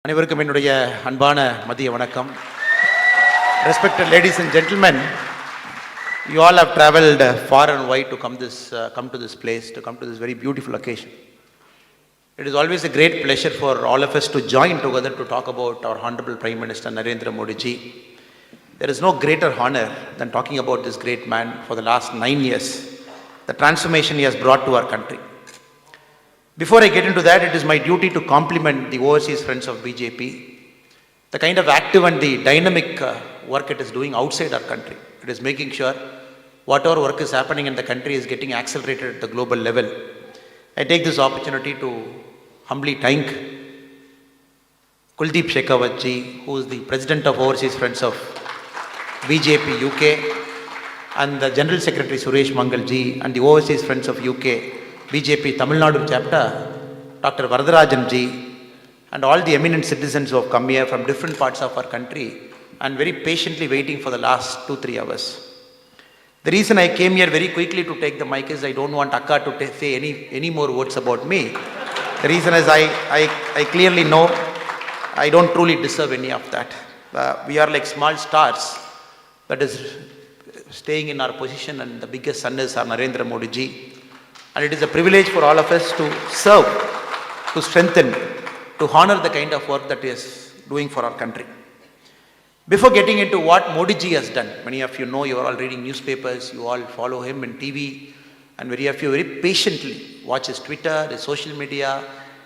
அனைவருக்கும் என்னுடைய அன்பான மதிய வணக்கம். Respected ladies and gentlemen, you all have traveled far and wide to come to this place, to come to this very beautiful occasion. It is always a great pleasure for all of us to join together to talk about our Honorable Prime Minister Narendra Modi ji. There is no greater honor than talking about this great man for the last 9 years, the transformation he has brought to our country. Before I get into that, it is my duty to compliment the overseas friends of BJP, the kind of active and the dynamic work it is doing outside our country. It is making sure whatever work is happening in the country is getting accelerated at the global level. I take this opportunity to humbly thank Kuldeep Shekhawat ji, who is the President of Overseas Friends of BJP UK, and the General Secretary Suresh Mangal ji, and the Overseas Friends of UK BJP Tamil Nadu chapter, Dr. Varadarajan ji, and all the eminent citizens who have come here from different parts of our country and very patiently waiting for the last 2-3 hours. The reason I came here very quickly to take the mic is I don't want Akka to say any more words about me. The reason is I clearly know I don't truly deserve any of that. We are like small stars that is staying in our position, and the biggest sun is our Narendra Modi ji. And it is a privilege for all of us to serve, to strengthen, to honor the kind of work that he is doing for our country. Before getting into what Modi ji has done, many of you know, you are all reading newspapers, you all follow him in TV, and many of you very patiently watch his Twitter, his social media,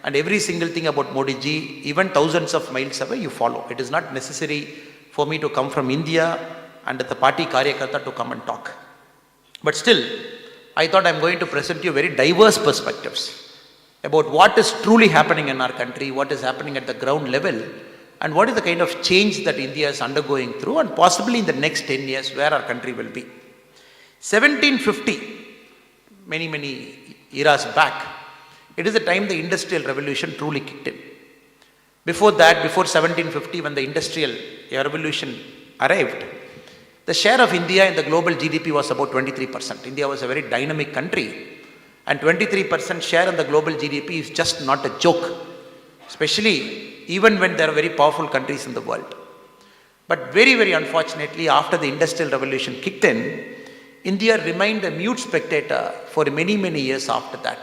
and every single thing about Modi ji, even thousands of miles away, you follow. It is not necessary for me to come from India and the party Karyakarta to come and talk. But still, I thought I'm going to present you very diverse perspectives about what is truly happening in our country, what is happening at the ground level, and what is the kind of change that India is undergoing through, and possibly in the next 10 years where our country will be. 1750, many eras back, it is the time the Industrial Revolution truly kicked in. Before that, before 1750, when the Industrial Revolution arrived, the share of India in the global GDP was about 23%. India was a very dynamic country, and 23% share in the global GDP is just not a joke, especially even when there are very powerful countries in the world. But very unfortunately, after the Industrial Revolution kicked in, India remained a mute spectator for many years after that.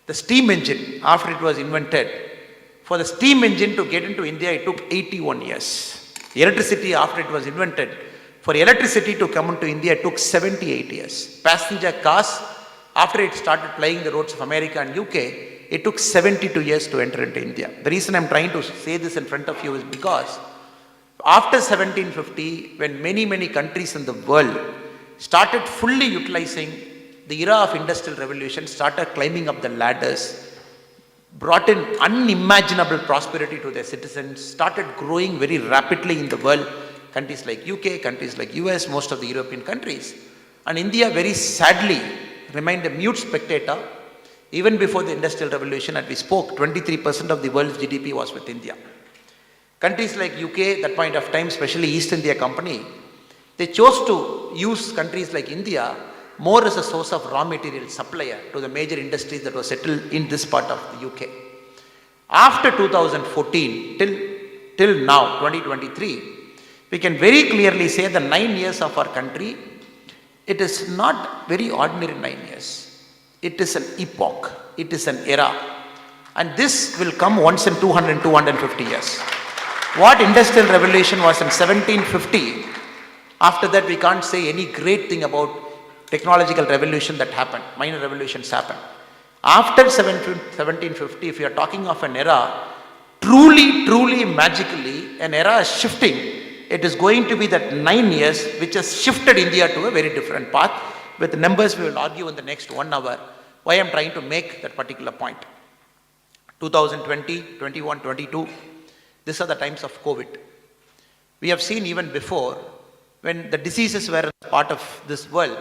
The steam engine, after it was invented, for the steam engine to get into India, it took 81 years. Electricity, after it was invented, for electricity to come into India, it took 78 years. Passenger cars, after it started plying the roads of America and UK, it took 72 years to enter into India. The reason I'm trying to say this in front of you is because after 1750, when many countries in the world started fully utilizing the era of Industrial Revolution, started climbing up the ladders, brought in unimaginable prosperity to their citizens, started growing very rapidly in the world, countries like UK, countries like US, most of the European countries. And India very sadly remained a mute spectator. Even before the Industrial Revolution, as we spoke, 23% of the world's GDP was with India. Countries like UK, that point of time, especially East India Company, they chose to use countries like India more as a source of raw material supplier to the major industries that were settled in this part of the UK. After 2014, till now, 2023, we can very clearly say the 9 years of our country, it is not very ordinary 9 years. It is an epoch. It is an era. And this will come once in 250 years. What Industrial Revolution was in 1750, after that we can't say any great thing about technological revolution that happened. Minor revolutions happened. After 1750, if you are talking of an era, truly magically, an era is shifting. It is going to be that 9 years which has shifted India to a very different path. With numbers we will argue in the next 1 hour why I am trying to make that particular point. 2020, 21, 22, these are the times of COVID. We have seen even before, when the diseases were part of this world,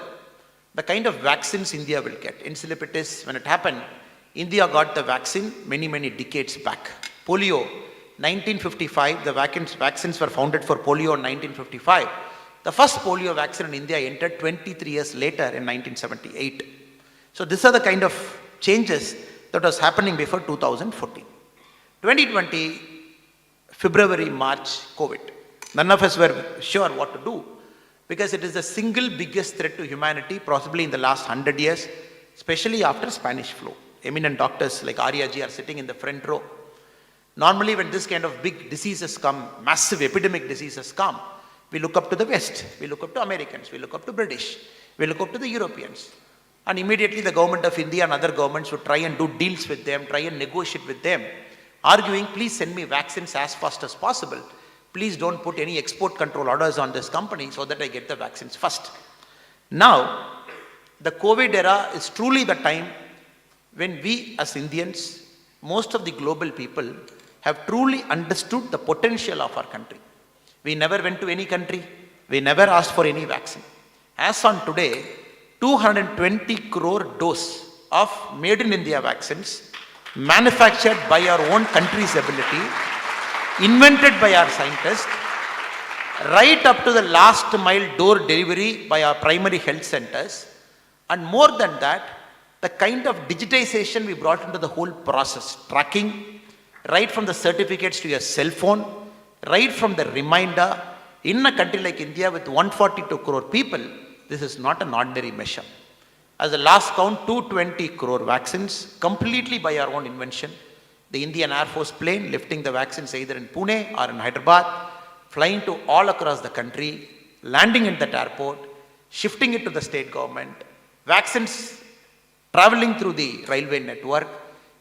the kind of vaccines India will get. Encephalitis, when it happened, India got the vaccine many decades back. Polio, 1955, the vaccines were founded for polio in 1955. The first polio vaccine in India entered 23 years later in 1978. So these are the kind of changes that was happening before 2014. 2020, February, March, COVID. None of us were sure what to do because it is the single biggest threat to humanity possibly in the last 100 years, especially after Spanish flu. Eminent doctors like Arya ji are sitting in the front row. Normally when this kind of big diseases come, massive epidemic diseases come, we look up to the West, we look up to Americans, we look up to British, we look up to the Europeans. And immediately the government of India and other governments would try and do deals with them, try and negotiate with them, arguing, please send me vaccines as fast as possible. Please don't put any export control orders on this company so that I get the vaccines first. Now, the COVID era is truly the time when we as Indians, most of the global people, have truly understood the potential of our country. We never went to any country. We never asked for any vaccine. As on today, 220 crore dose of made in India vaccines, manufactured by our own country's ability, invented by our scientists, right up to the last mile door delivery by our primary health centers, and more than that, the kind of digitization we brought into the whole process, tracking, right from the certificates to your cell phone, right from the reminder, in a country like India with 142 crore people, this is not an ordinary measure. As the last count, 220 crore vaccines, completely by our own invention. The Indian Air Force plane lifting the vaccines either in Pune or in Hyderabad, flying to all across the country, landing at that airport, shifting it to the state government, vaccines traveling through the railway network,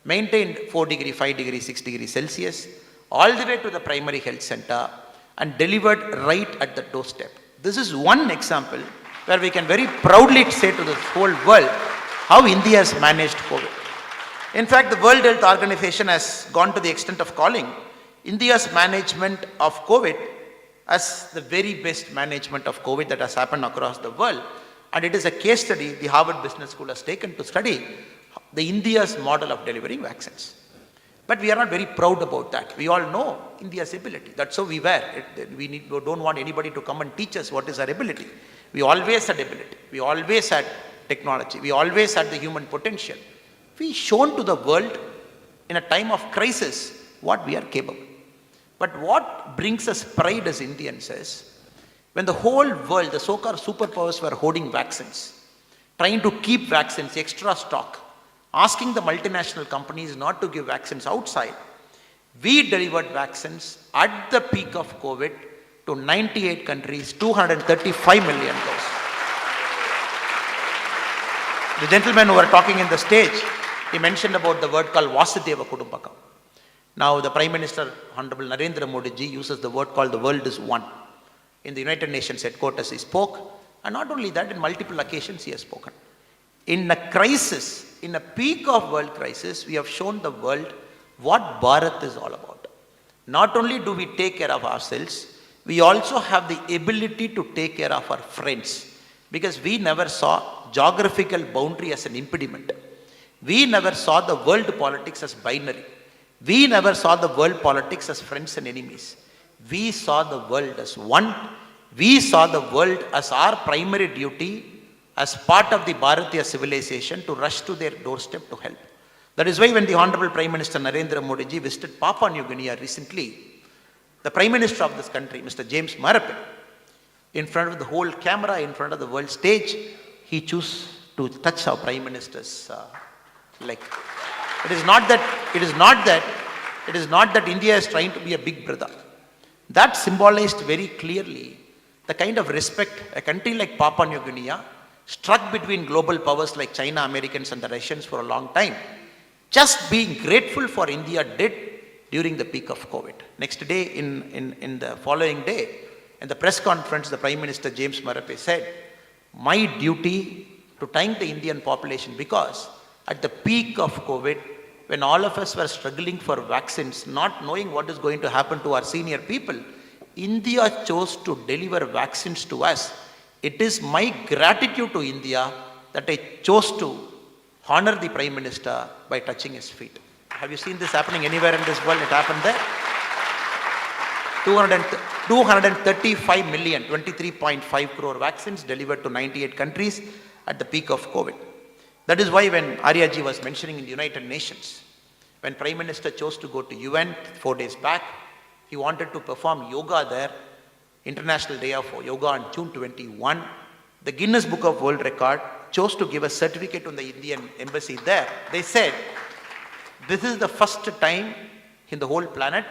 maintained 4 degree, 5 degree, 6 degree Celsius, all the way to the primary health center and delivered right at the doorstep. This is one example where we can very proudly say to the whole world how India has managed COVID. In fact, the World Health Organization has gone to the extent of calling India's management of COVID as the very best management of COVID that has happened across the world. And it is a case study the Harvard Business School has taken to study the India's model of delivering vaccines. But we are not very proud about that. We all know India's ability. That's how we were. We don't want anybody to come and teach us what is our ability. We always had ability. We always had technology. We always had the human potential. We shown to the world in a time of crisis what we are capable. But what brings us pride as Indians is when the whole world, the so-called superpowers were hoarding vaccines, trying to keep vaccines, extra stock, asking the multinational companies not to give vaccines outside, we delivered vaccines at the peak of COVID to 98 countries, 235 million doses. The gentleman who were talking in the stage, he mentioned about the word called Vasudeva Kudumbakam. Now the Prime Minister, Honorable Narendra Modi ji, uses the word called the world is one. In the United Nations headquarters he spoke, and not only that, in multiple occasions he has spoken. In a crisis, in a peak of world crisis, we have shown the world what Bharat is all about. Not only do we take care of ourselves, we also have the ability to take care of our friends, because we never saw geographical boundary as an impediment. We never saw the world politics as binary. We never saw the world politics as friends and enemies. We saw the world as one. We saw the world as our primary duty as part of the Bharatiya civilization to rush to their doorstep to help. That is why when the Honorable Prime Minister Narendra Modi ji visited Papua New Guinea recently, the Prime Minister of this country, Mr. James Marape, in front of the whole camera, in front of the world stage, he chose to touch our Prime Minister's leg. It is not that India is trying to be a big brother. That symbolized very clearly the kind of respect a country like Papua New Guinea, struck between global powers like China, Americans and the Russians for a long time, just being grateful for India did during the peak of COVID. Next day, in the following day, in the press conference, the Prime Minister James Marape said, my duty to thank the Indian population, because at the peak of COVID, when all of us were struggling for vaccines, not knowing what is going to happen to our senior people, India chose to deliver vaccines to us. It is my gratitude to India that I chose to honor the Prime Minister by touching his feet. Have you seen this happening anywhere in this world? It happened there. 235 million, 23.5 crore vaccines delivered to 98 countries at the peak of COVID. That is why when Arya ji was mentioning in the United Nations, when Prime Minister chose to go to UN 4 days back, He wanted to perform yoga there, International Day of Yoga on June 21. The Guinness Book of World Record chose to give a certificate to the Indian embassy there. They said, this is the first time in the whole planet,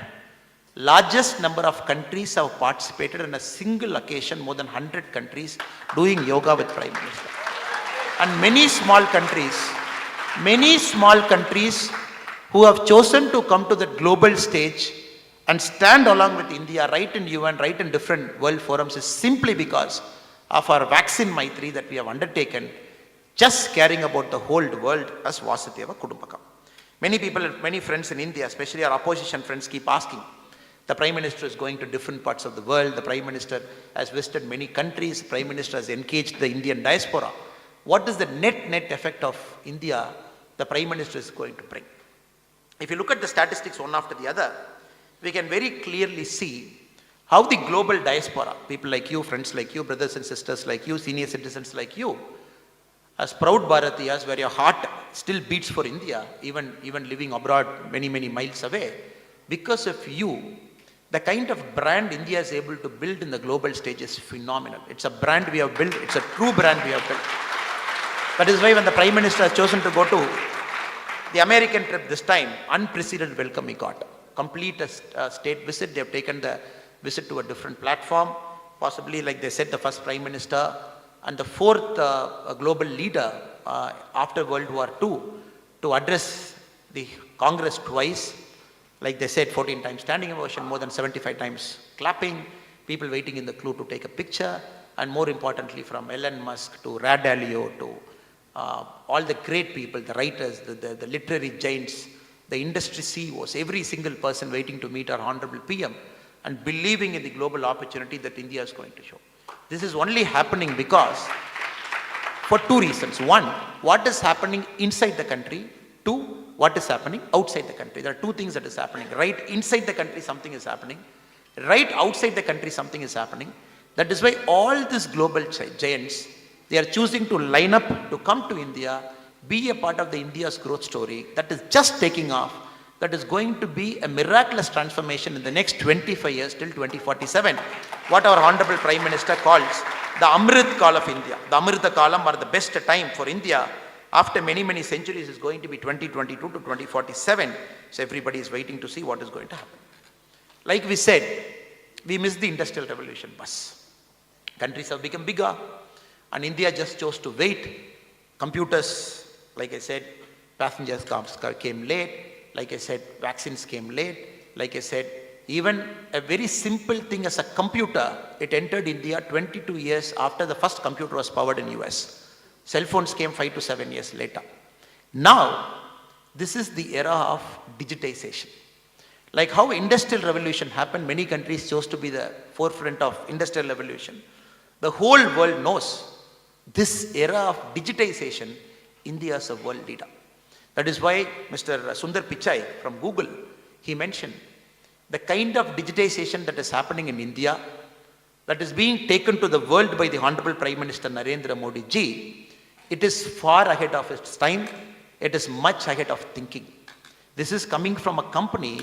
largest number of countries have participated in a single occasion, more than 100 countries doing yoga with Prime Minister. And many small countries who have chosen to come to the global stage and stand along with India, right in UN, right in different world forums, is simply because of our vaccine Maitri that we have undertaken, just caring about the whole world as Vasudhaiva Kudumbakam. Many people, many friends in India, especially our opposition friends, keep asking, the Prime Minister is going to different parts of the world, the Prime Minister has visited many countries, the Prime Minister has engaged the Indian diaspora. What is the net effect of India the Prime Minister is going to bring? If you look at the statistics one after the other, we can very clearly see how the global diaspora, people like you, friends like you, brothers and sisters like you, senior citizens like you, as proud Bharatiyas, where your heart still beats for India, even living abroad many miles away, because of you, the kind of brand India is able to build in the global stage is phenomenal. It's a brand we have built, it's a true brand we have built. That is why when the Prime Minister has chosen to go to the American trip this time, unprecedented welcome he got. Complete a state visit, they have taken the visit to a different platform, possibly like they said, the first Prime Minister and the fourth global leader after World War II to address the Congress twice. Like they said, 14 times standing ovation, more than 75 times clapping, people waiting in the queue to take a picture, and more importantly from Elon Musk to Rad Dalio to all the great people, the writers, the literary giants, the industry CEOs, every single person waiting to meet our Honorable PM and believing in the global opportunity that India is going to show. This is only happening because, for two reasons. One, what is happening inside the country. Two, what is happening outside the country. There are two things that is happening. Right inside the country, something is happening. Right outside the country, something is happening. That is why all these global giants, they are choosing to line up to come to India, be a part of the India's growth story that is just taking off, that is going to be a miraculous transformation in the next 25 years till 2047. What our Honorable Prime Minister calls the Amrit Kal of India. The Amrita Kalam, or the best time for India after many centuries, is going to be 2022 to 2047. So everybody is waiting to see what is going to happen. Like we said, we missed the Industrial Revolution bus. Countries have become bigger and India just chose to wait. Computers, like I said, passengers came late. Like I said, vaccines came late. Like I said, even a very simple thing as a computer, it entered India 22 years after the first computer was powered in US. Cell phones came 5 to 7 years later. Now, this is the era of digitization. Like how Industrial Revolution happened, many countries chose to be the forefront of Industrial Revolution. The whole world knows this era of digitization, India is a world leader. That is why Mr. Sundar Pichai from Google, he mentioned the kind of digitization that is happening in India, that is being taken to the world by the Honorable Prime Minister Narendra Modi ji, it is far ahead of its time. It is much ahead of thinking. This is coming from a company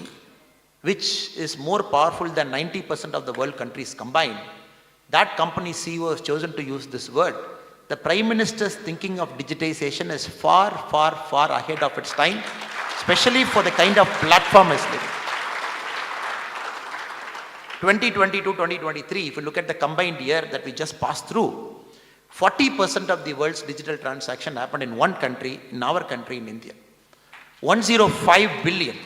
which is more powerful than 90% of the world countries combined. That company CEO has chosen to use this word. The Prime Minister's thinking of digitization is far ahead of its time, especially for the kind of platform it's living. 2022-2023, if you look at the combined year that we just passed through, 40% of the world's digital transaction happened in one country, in our country, in India. 105 billion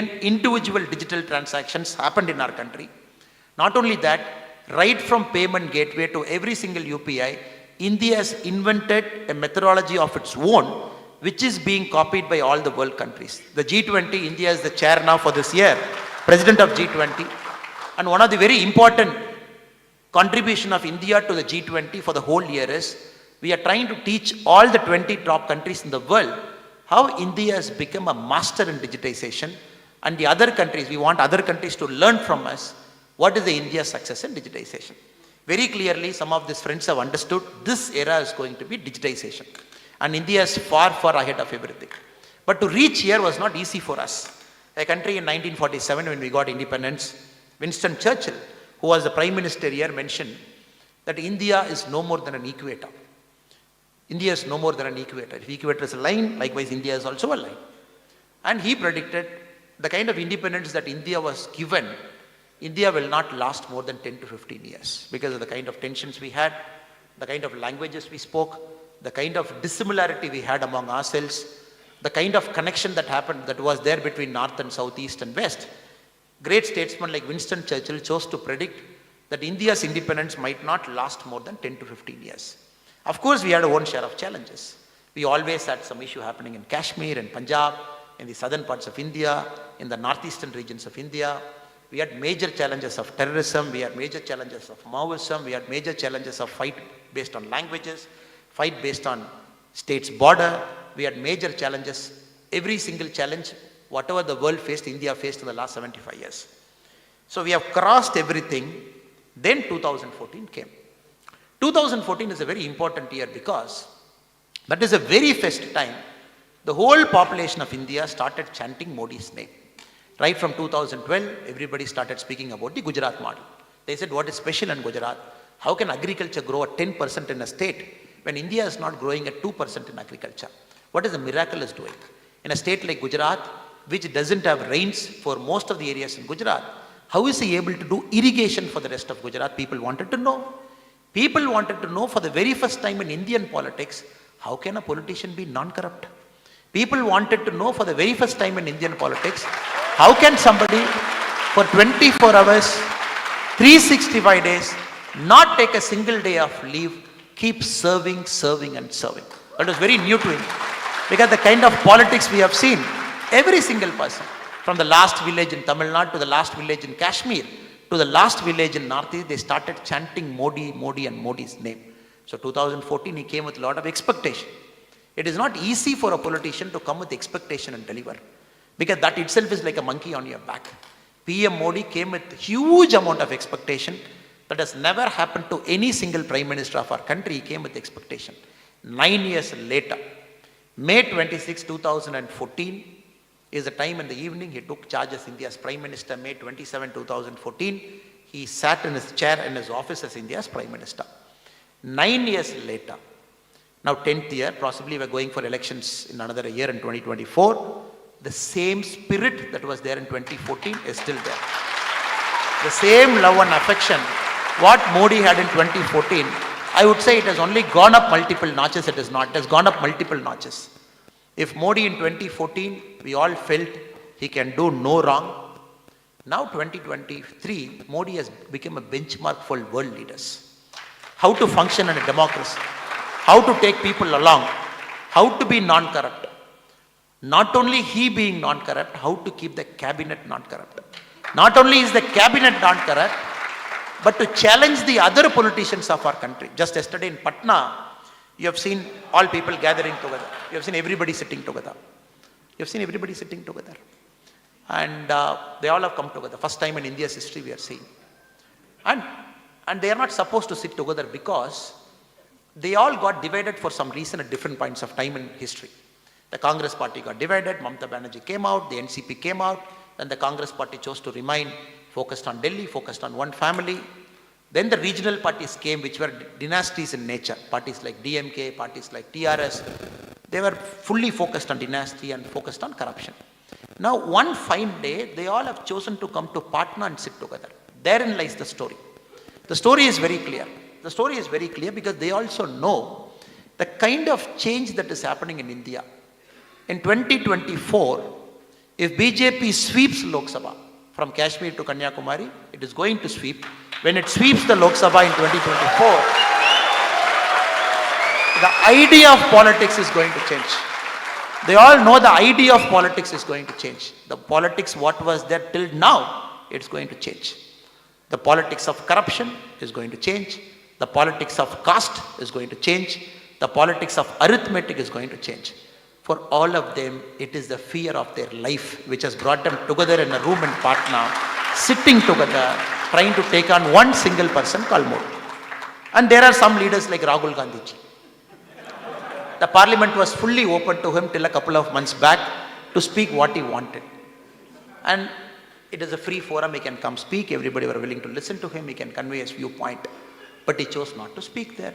individual digital transactions happened in our country. Not only that, right from payment gateway to every single UPI, India has invented a methodology of its own, which is being copied by all the world countries. The G20, India is the chair now for this year, president of G20. And one of the very important contribution of India to the G20 for the whole year is, we are trying to teach all the 20 top countries in the world how India has become a master in digitization, and the other countries, we want other countries to learn from us what is the India's success in digitization. Very clearly, some of these friends have understood this era is going to be digitization. And India is far ahead of everything. But to reach here was not easy for us. A country in 1947 when we got independence, Winston Churchill, who was the Prime Minister here, mentioned that India is no more than an equator. India is no more than an equator. If equator is a line, likewise India is also a line. And he predicted the kind of independence that India was given, India will not last more than 10 to 15 years because of the kind of tensions we had, the kind of languages we spoke, the kind of dissimilarity we had among ourselves, the kind of connection that happened, that was there between North and South, East and West. Great statesmen like Winston Churchill chose to predict that India's independence might not last more than 10 to 15 years. Of course, we had our own share of challenges. We always had some issue happening in Kashmir and Punjab, in the southern parts of India, in the northeastern regions of India. We had major challenges of terrorism, we had major challenges of Maoism, we had major challenges of fight based on languages, fight based on states' border. We had major challenges. Every single challenge, whatever the world faced, India faced in the last 75 years. So we have crossed everything. Then 2014 came. 2014 is a very important year because that is the very first time the whole population of India started chanting Modi's name. Right from 2012, everybody started speaking about the Gujarat model. They said, what is special in Gujarat? How can agriculture grow at 10% in a state when India is not growing at 2% in agriculture? What is the miracle is doing? In a state like Gujarat, which doesn't have rains for most of the areas in Gujarat, how is he able to do irrigation for the rest of Gujarat? People wanted to know. People wanted to know for the very first time in Indian politics, how can a politician be non-corrupt? People wanted to know for the very first time in Indian politics, how can somebody for 24 hours, 365 days, not take a single day of leave, keep serving, serving and serving. That was very new to him. Because the kind of politics we have seen, every single person, from the last village in Tamil Nadu to the last village in Kashmir, to the last village in Northeast, they started chanting Modi, Modi and Modi's name. So 2014, he came with a lot of expectation. It is not easy for a politician to come with expectation and deliver. Because that itself is like a monkey on your back. PM Modi came with huge amount of expectation that has never happened to any single Prime Minister of our country. He came with expectation. 9 years later, May 26, 2014, is the time in the evening he took charge as India's Prime Minister. May 27, 2014, he sat in his chair in his office as India's Prime Minister. 9 years later, now 10th year, possibly we're going for elections in another year in 2024, the same spirit that was there in 2014 is still there. The same love and affection, what Modi had in 2014, I would say it has only gone up multiple notches, it has gone up multiple notches. If Modi in 2014, we all felt he can do no wrong. Now 2023, Modi has become a benchmark for world leaders. How to function in a democracy, how to take people along, how to be non-corrupt. Not only he being non-corrupt, how to keep the cabinet non-corrupt. Not only is the cabinet non-corrupt, but to challenge the other politicians of our country. Just yesterday in Patna, you have seen all people gathering together. You have seen everybody sitting together. You have seen everybody sitting together. And they all have come together. First time in India's history we are seeing. And they are not supposed to sit together because they all got divided for some reason at different points of time in history. The Congress party got divided, Mamata Banerjee came out, the NCP came out, then the Congress party chose to remain focused on Delhi, focused on one family. Then the regional parties came, which were dynasties in nature. Parties like DMK, parties like TRS, they were fully focused on dynasty and focused on corruption. Now, one fine day, they all have chosen to come to Patna and sit together. Therein lies the story. The story is very clear. The story is very clear because they also know the kind of change that is happening in India. In 2024, if BJP sweeps Lok Sabha from Kashmir to Kanyakumari, it is going to sweep. When it sweeps the Lok Sabha in 2024, the idea of politics is going to change. They all know the idea of politics is going to change. The politics, what was there till now, it's going to change. The politics of corruption is going to change. The politics of caste is going to change. The politics of arithmetic is going to change. For all of them, it is the fear of their life which has brought them together in a room in Patna, sitting together, trying to take on one single person called Modi. And there are some leaders like Rahul Gandhi ji. The parliament was fully open to him till a couple of months back to speak what he wanted. And it is a free forum, he can come speak, everybody were willing to listen to him, he can convey his viewpoint. But he chose not to speak there.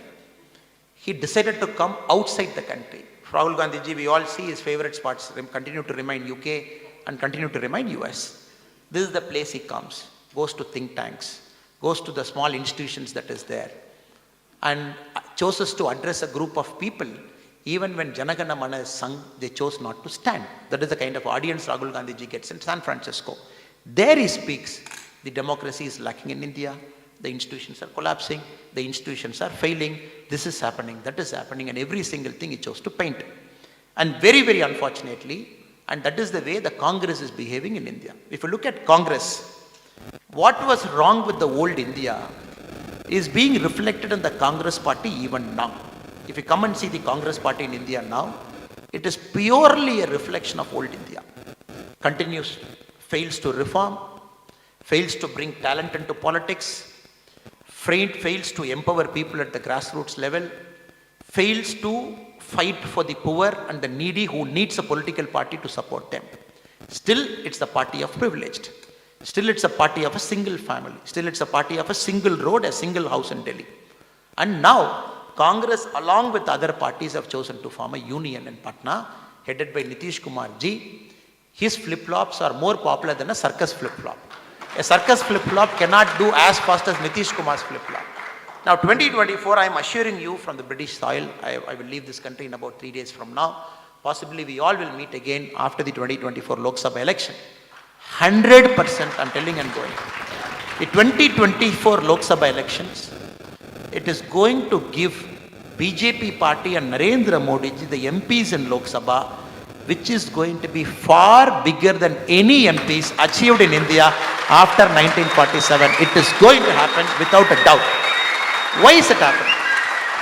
He decided to come outside the country. Rahul Gandhi ji, we all see his favorite spots continue to remain UK and continue to remain US. This is the place he comes, goes to think tanks, goes to the small institutions that is there, and chooses to address a group of people. Even when Janagana Mana is sung, they chose not to stand. That is the kind of audience Rahul Gandhi ji gets in San Francisco. There he speaks, the democracy is lacking in India, the institutions are collapsing, the institutions are failing, this is happening, that is happening, and every single thing he chose to paint. And very, very unfortunately, and that is the way the Congress is behaving in India. If you look at Congress, what was wrong with the old India is being reflected in the Congress party even now. If you come and see the Congress party in India now, it is purely a reflection of old India. Continues, fails to reform, fails to bring talent into politics, fails to empower people at the grassroots level, fails to fight for the poor and the needy who needs a political party to support them. Still, it's the party of privileged. Still, it's a party of a single family. Still, it's a party of a single road, a single house in Delhi. And now, Congress, along with other parties, have chosen to form a union in Patna, headed by Nitish Kumar ji. His flip-flops are more popular than a circus flip-flop. A circus flip-flop cannot do as fast as Nitish Kumar's flip-flop. Now, 2024, I am assuring you from the British soil, I will leave this country in about 3 days from now. Possibly we all will meet again after the 2024 Lok Sabha election. 100% I'm telling and going. The 2024 Lok Sabha elections, it is going to give BJP party and Narendra Modi ji, the MPs in Lok Sabha, which is going to be far bigger than any MPs achieved in India after 1947. It is going to happen without a doubt. Why is it happening?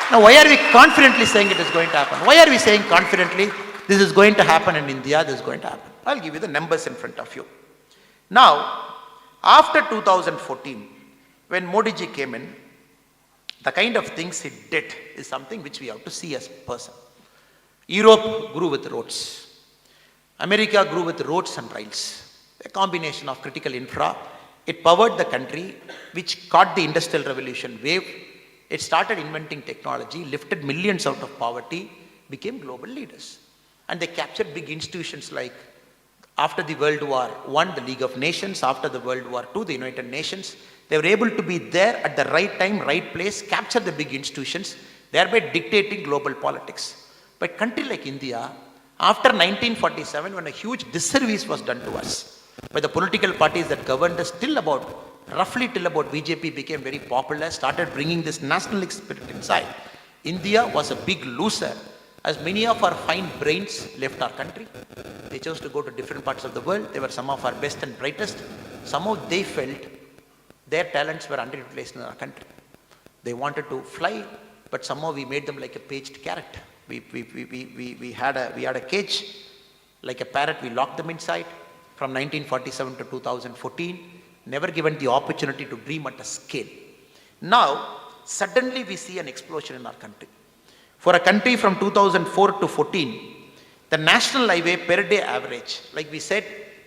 Now, why are we confidently saying it is going to happen? Why are we saying confidently this is going to happen in India, this is going to happen? I'll give you the numbers in front of you. Now, after 2014, when Modi ji came in, the kind of things he did is something which we have to see as a person. Europe grew with roads. America grew with roads and rails. A combination of critical infra. It powered the country, which caught the industrial revolution wave. It started inventing technology, lifted millions out of poverty, became global leaders. And they captured big institutions like, after the World War I, the League of Nations, after the World War II, the United Nations. They were able to be there at the right time, right place, capture the big institutions, thereby dictating global politics. But a country like India, after 1947, when a huge disservice was done to us by the political parties that governed us roughly till about BJP became very popular, started bringing this nationalistic spirit inside. India was a big loser, as many of our fine brains left our country. They chose to go to different parts of the world. They were some of our best and brightest. Somehow they felt their talents were underutilized in our country. They wanted to fly, but somehow we made them like a caged carrot. We had a cage, like a parrot, we locked them inside from 1947 to 2014, never given the opportunity to dream at a scale. Now, suddenly we see an explosion in our country. For a country from 2004 to 14, the national highway per day average, like we said,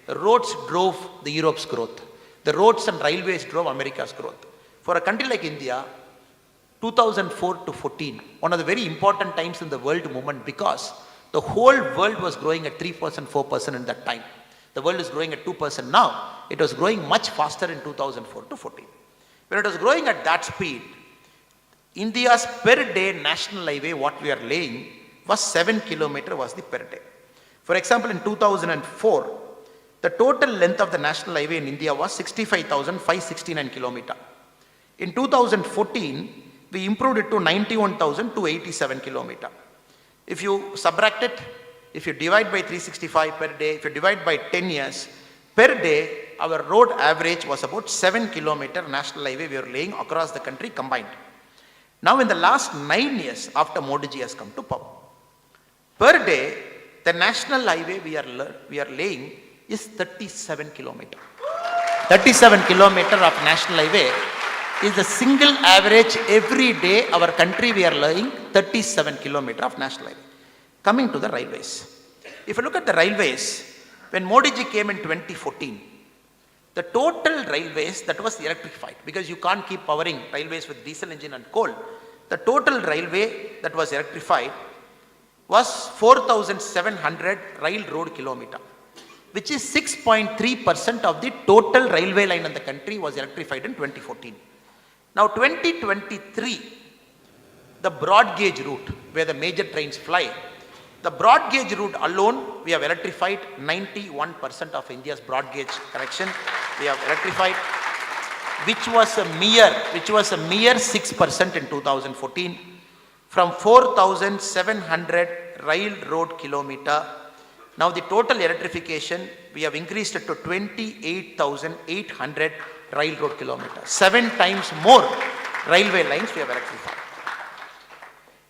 roads drove the Europe's growth. The roads and railways drove America's growth. For a country like India, 2004 to 14, one of the very important times in the world movement, because the whole world was growing at 3%, 4% in that time. The world is growing at 2% now. It was growing much faster in 2004 to 14. When it was growing at that speed, India's per day national highway, what we are laying, was 7 kilometers was the per day. For example, in 2004, the total length of the national highway in India was 65,569 kilometers. In 2014, we improved it to 91,287 kilometers. If you subtract it, if you divide by 365 per day, if you divide by 10 years, per day, our road average was about 7 kilometers national highway we are laying across the country combined. Now, in the last 9 years after Modi ji has come to power, per day, the national highway we are laying is 37 kilometers. 37 kilometers of national highway is the single average every day our country we are laying 37 kilometers of national highway. Coming to the railways. If you look at the railways, When Modi ji came in 2014, the total railways that was electrified, because you can't keep powering railways with diesel engine and coal, the total railway that was electrified was 4,700 rail road kilometer, which is 6.3% of the total railway line in the country was electrified in 2014. Now 2023, the broad gauge route where the major trains fly, the broad gauge route alone, we have electrified 91% of India's broad gauge connection. We have electrified, which was a mere 6% in 2014. From 4,700 rail road kilometer, now the total electrification, we have increased it to 28,800 rail road kilometers. 7 times more railway lines we have electrified.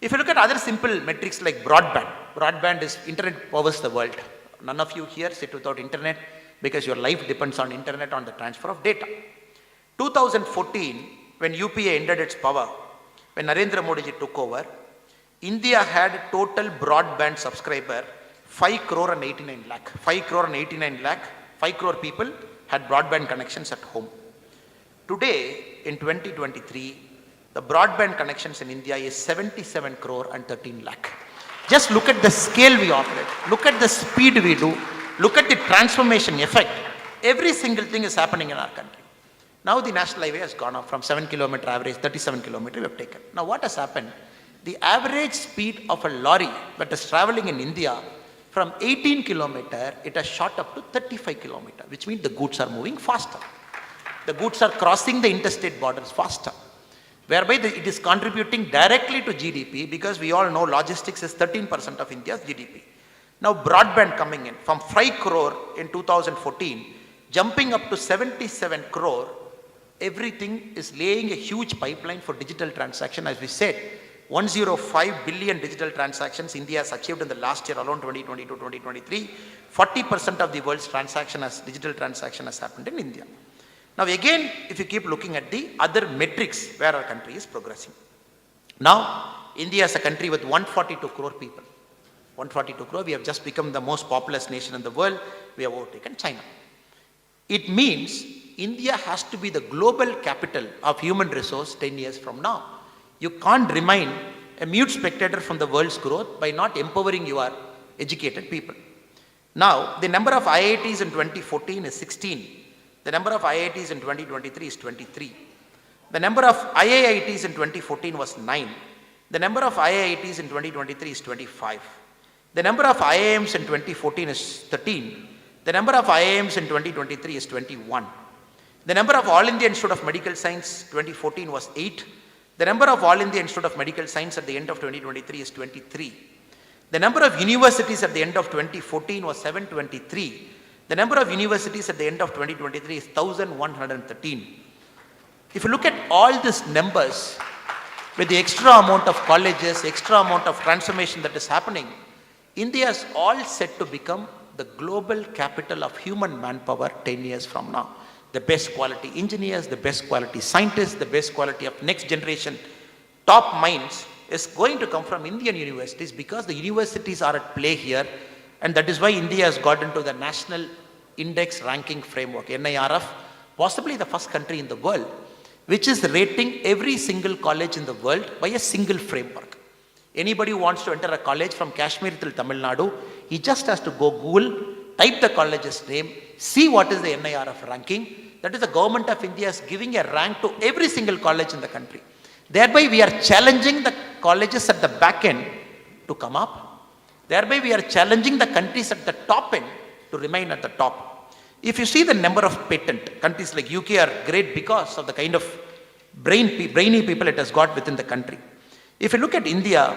If you look at other simple metrics like broadband is internet powers the world. None of you here sit without internet because your life depends on internet, on the transfer of data. 2014, when UPA ended its power, when Narendra Modi ji took over, India had total broadband subscriber 5 crore and 89 lakh. 5 crore and 89 lakh, 5 crore people had broadband connections at home. Today, in 2023, the broadband connections in India is 77 crore and 13 lakh. Just look at the scale we operate. Look at the speed we do. Look at the transformation effect. Every single thing is happening in our country. Now the national highway has gone up from 7 kilometer average, 37 kilometer we have taken. Now what has happened? The average speed of a lorry that is traveling in India from 18 kilometer, it has shot up to 35 kilometer, which means the goods are moving faster. The goods are crossing the interstate borders faster, whereby it is contributing directly to GDP, because we all know logistics is 13% of India's GDP. Now broadband coming in from 5 crore in 2014, jumping up to 77 crore, everything is laying a huge pipeline for digital transaction. As we said, 105 billion digital transactions India has achieved in the last year alone, 2022-2023. 40% of the world's digital transaction has happened in India. Now again, if you keep looking at the other metrics where our country is progressing. Now, India is a country with 142 crore people. 142 crore, we have just become the most populous nation in the world. We have overtaken China. It means India has to be the global capital of human resource 10 years from now. You can't remain a mute spectator from the world's growth by not empowering your educated people. Now, the number of IITs in 2014 is 16. The number of IITs in 2023 is 23. The number of IIITs in 2014 was 9. The number of IITs in 2023 is 25. The number of IIMs in 2014 is 13. The number of IIMs in 2023 is 21. The number of All India Institute of Medical Science 2014 was 8. The number of All India Institute of Medical Science at the end of 2023 is 23. The number of universities at the end of 2014 was 723. The number of universities at the end of 2023 is 1,113. If you look at all these numbers, with the extra amount of colleges, extra amount of transformation that is happening, India is all set to become the global capital of human manpower 10 years from now. The best quality engineers, the best quality scientists, the best quality of next generation top minds is going to come from Indian universities, because the universities are at play here. And that is why India has got into the National Index Ranking Framework, NIRF, possibly the first country in the world, which is rating every single college in the world by a single framework. Anybody who wants to enter a college from Kashmir till Tamil Nadu, he just has to go Google, type the college's name, see what is the NIRF ranking. That is, the government of India is giving a rank to every single college in the country. Thereby, we are challenging the colleges at the back end to come up. Thereby, we are challenging the countries at the top end to remain at the top. If you see the number of patent, countries like UK are great because of the kind of brainy people it has got within the country. If you look at India,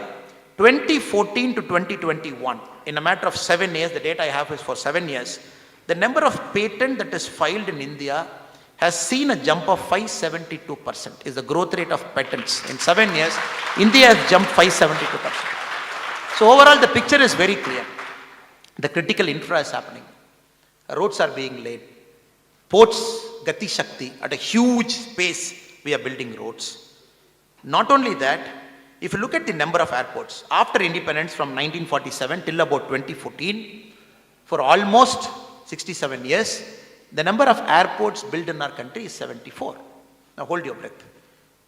2014 to 2021, in a matter of 7 years, the data I have is for 7 years, the number of patent that is filed in India has seen a jump of 572%, is the growth rate of patents. In 7 years, India has jumped 572%. So overall, the picture is very clear. The critical infra is happening. Roads are being laid. Ports, Gati Shakti, at a huge pace, we are building roads. Not only that, if you look at the number of airports, after independence from 1947 till about 2014, for almost 67 years, the number of airports built in our country is 74. Now hold your breath.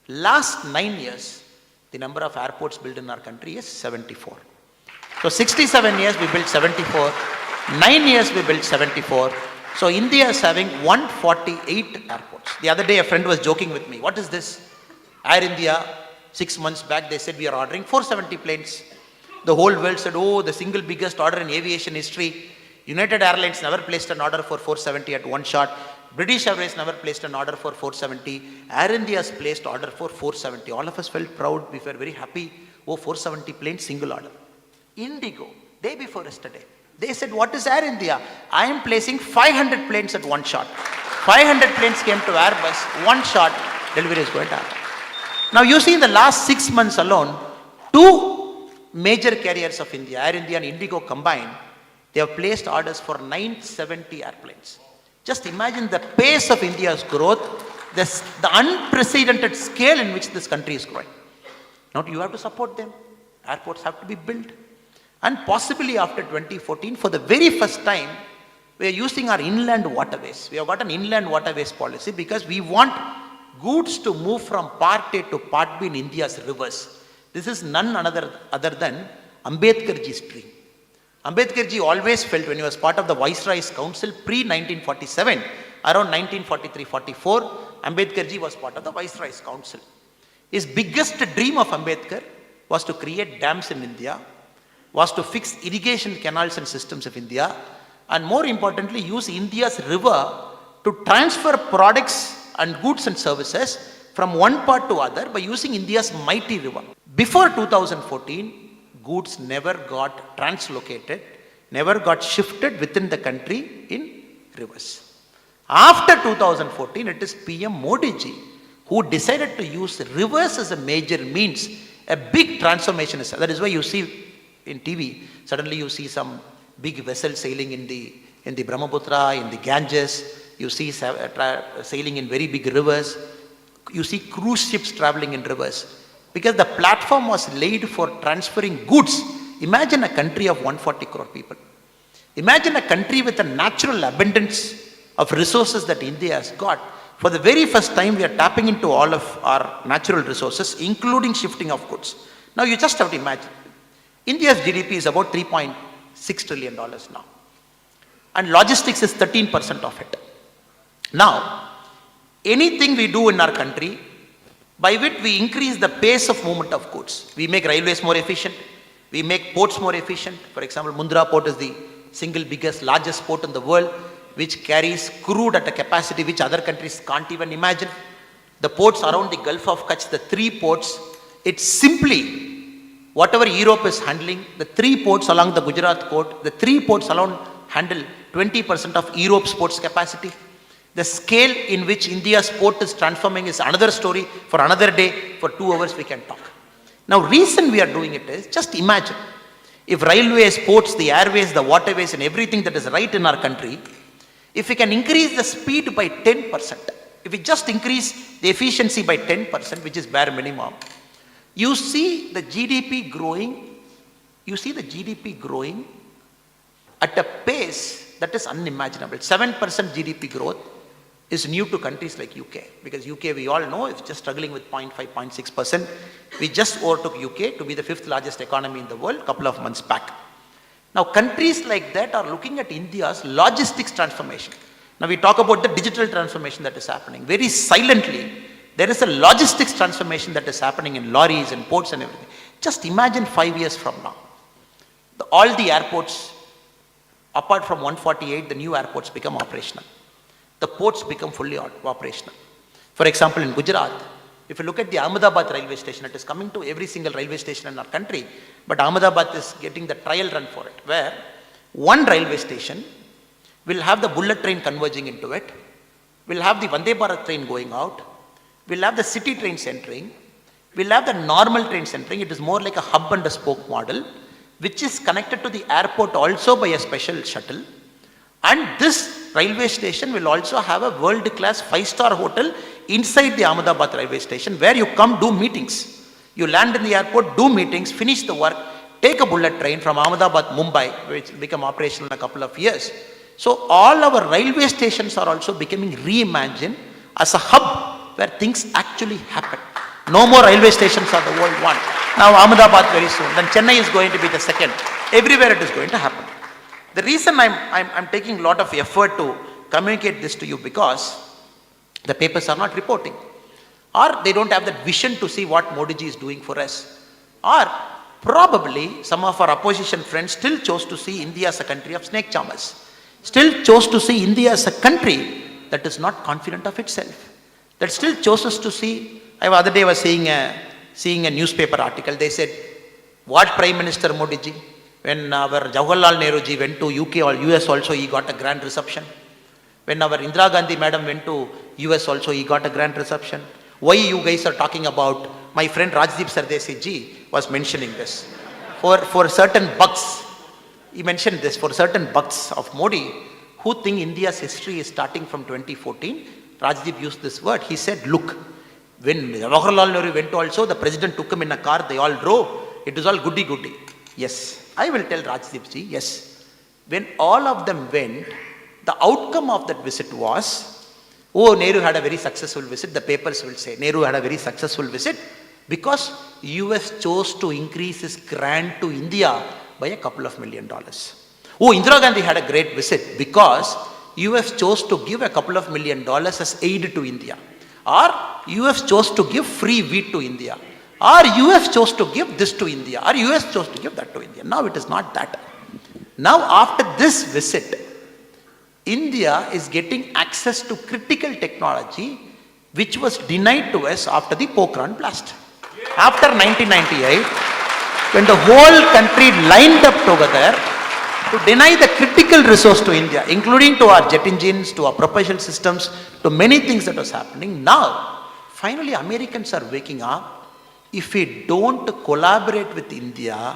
Last 9 years, the number of airports built in our country is 74. So 67 years we built 74, 9 years we built 74. So India is having 148 airports. The other day a friend was joking with me, what is this? Air India, 6 months back they said we are ordering 470 planes. The whole world said, oh, the single biggest order in aviation history. United Airlines never placed an order for 470 at one shot. British Airways never placed an order for 470. Air India's placed order for 470. All of us felt proud. We were very happy. Oh, 470 planes, single order. Indigo, day before yesterday, they said, what is Air India? I am placing 500 planes at one shot. 500 planes came to Airbus, one shot, delivery is going to happen. Now you see in the last 6 months alone, 2 major carriers of India, Air India and Indigo combined, they have placed orders for 970 airplanes. Just imagine the pace of India's growth, the unprecedented scale in which this country is growing. Now you have to support them. Airports have to be built. And possibly after 2014, for the very first time, we are using our inland waterways. We have got an inland waterways policy because we want goods to move from part A to part B in India's rivers. This is none other than Ambedkarji's dream. Ambedkarji always felt when he was part of the Viceroy's Council pre-1947, around 1943-44, Ambedkarji was part of the Viceroy's Council. His biggest dream of Ambedkar was to create dams in India, was to fix irrigation canals and systems of India, and more importantly, use India's river to transfer products and goods and services from one part to other by using India's mighty river. Before 2014, goods never got translocated, never got shifted within the country in rivers. After 2014, it is PM Modi ji who decided to use rivers as a major means. A big transformation is, that is why you see in TV, suddenly you see some big vessels sailing in the Brahmaputra, in the Ganges, you see sailing in very big rivers, you see cruise ships traveling in rivers. Because the platform was laid for transferring goods. Imagine a country of 140 crore people. Imagine a country with a natural abundance of resources that India has got. For the very first time, we are tapping into all of our natural resources, including shifting of goods. Now you just have to imagine. India's GDP is about $3.6 trillion now. And logistics is 13% of it. Now, anything we do in our country, by which we increase the pace of movement of goods. We make railways more efficient. We make ports more efficient. For example, Mundra port is the single biggest, largest port in the world, which carries crude at a capacity which other countries can't even imagine. The ports around the Gulf of Kutch, the 3 ports, it's simply whatever Europe is handling, the 3 ports along the Gujarat port, the 3 ports alone handle 20% of Europe's ports capacity. The scale in which India's port is transforming is another story for another day. For 2 hours we can talk. Now reason we are doing it is, just imagine, if railways, ports, the airways, the waterways and everything that is right in our country, if we can increase the speed by 10%, if we just increase the efficiency by 10%, which is bare minimum, you see the GDP growing, at a pace that is unimaginable. 7% GDP growth is new to countries like UK, because UK, we all know, is just struggling with 0.5, 0.6%. We just overtook UK to be the 5th largest economy in the world a couple of months back. Now countries like that are looking at India's logistics transformation. Now we talk about the digital transformation that is happening. Very silently, there is a logistics transformation that is happening in lorries and ports and everything. Just imagine 5 years from now. All the airports, apart from 148, the new airports become operational. The ports become fully operational. For example, in Gujarat, if you look at the Ahmedabad railway station, it is coming to every single railway station in our country, but Ahmedabad is getting the trial run for it, where one railway station will have the bullet train converging into it, will have the Vande Bharat train going out, will have the city trains entering, will have the normal trains entering. It is more like a hub and a spoke model, which is connected to the airport also by a special shuttle. And this railway station will also have a world-class 5-star hotel inside the Ahmedabad railway station, where you come do meetings. You land in the airport, do meetings, finish the work, take a bullet train from Ahmedabad, Mumbai, which will become operational in a couple of years. So all our railway stations are also becoming reimagined as a hub where things actually happen. No more railway stations are the world one. Now Ahmedabad very soon, then Chennai is going to be the second. Everywhere it is going to happen. The reason I'm taking a lot of effort to communicate this to you because the papers are not reporting, or they don't have that vision to see what Modi ji is doing for us, or probably some of our opposition friends still chose to see India as a country of snake charmers, still chose to see India as a country that is not confident of itself, that still chooses to see. The other day I was seeing a newspaper article. They said, what Prime Minister Modi ji, when our Jawaharlal Nehru ji went to UK or US also, he got a grand reception. When our Indira Gandhi madam went to US also, he got a grand reception. Why you guys are talking about, my friend Rajdeep Sardesi ji was mentioning this. For certain bucks, he mentioned this, for certain bucks of Modi who think India's history is starting from 2014, Rajdeep used this word. He said, look, when Jawaharlal Nehru went also, the president took him in a car, they all drove. It was all goody-goody. Yes, I will tell Rajdeep ji, yes. When all of them went, the outcome of that visit was, oh, Nehru had a very successful visit. The papers will say, Nehru had a very successful visit because US chose to increase his grant to India by a couple of $1 million. Oh, Indira Gandhi had a great visit because US chose to give a couple of $1 million as aid to India. Or US chose to give free wheat to India. Or US chose to give this to India. Or US chose to give that to India. Now it is not that. Now after this visit, India is getting access to critical technology which was denied to us after the Pokhran blast. After 1998, when the whole country lined up together to deny the critical resource to India, including to our jet engines, to our propulsion systems, to many things that was happening. Now, finally Americans are waking up. If we don't collaborate with India,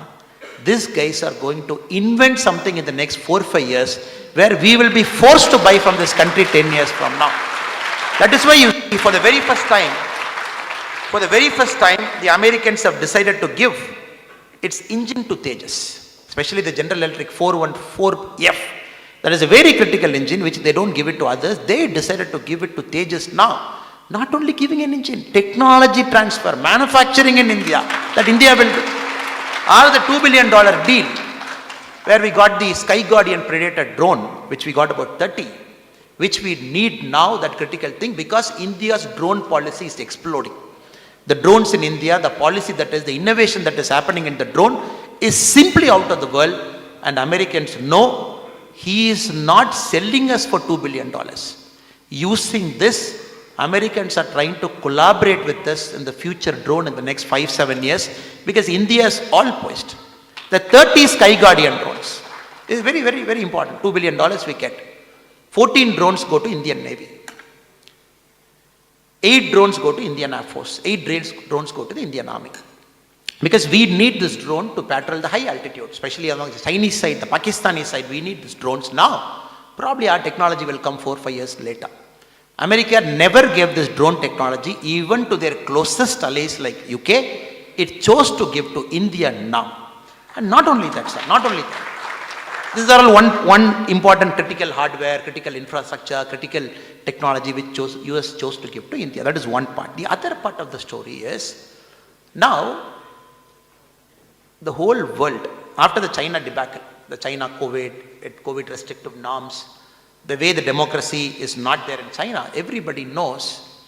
these guys are going to invent something in the next 4 or 5 years where we will be forced to buy from this country 10 years from now. That is why you see, for the very first time, the Americans have decided to give its engine to Tejas, especially the General Electric 414F. That is a very critical engine which they don't give it to others. They decided to give it to Tejas now. Not only giving an engine, technology transfer, manufacturing in India, that India will do. Or the $2 billion deal where we got the Sky Guardian Predator drone, which we got about 30, which we need now, that critical thing, because India's drone policy is exploding. The drones in India, the policy that is, the innovation that is happening in the drone is simply out of the world, and Americans know he is not selling us for $2 billion. Using this, Americans are trying to collaborate with us in the future drone in the next 5-7 years, because India is all poised. The 30 Sky Guardian drones is very, very, very important. $2 billion we get. 14 drones go to Indian Navy. 8 drones go to Indian Air Force. 8 drones go to the Indian Army. Because we need this drone to patrol the high altitude, especially along the Chinese side, the Pakistani side. We need these drones now. Probably our technology will come 4 or 5 years later. America never gave this drone technology even to their closest allies like UK. It chose to give to India now. And not only that, sir, not only that. These are all one important critical hardware, critical infrastructure, critical technology which US chose to give to India. That is one part. The other part of the story is, now the whole world, after the China debacle, the China COVID restrictive norms, the way the democracy is not there in China, everybody knows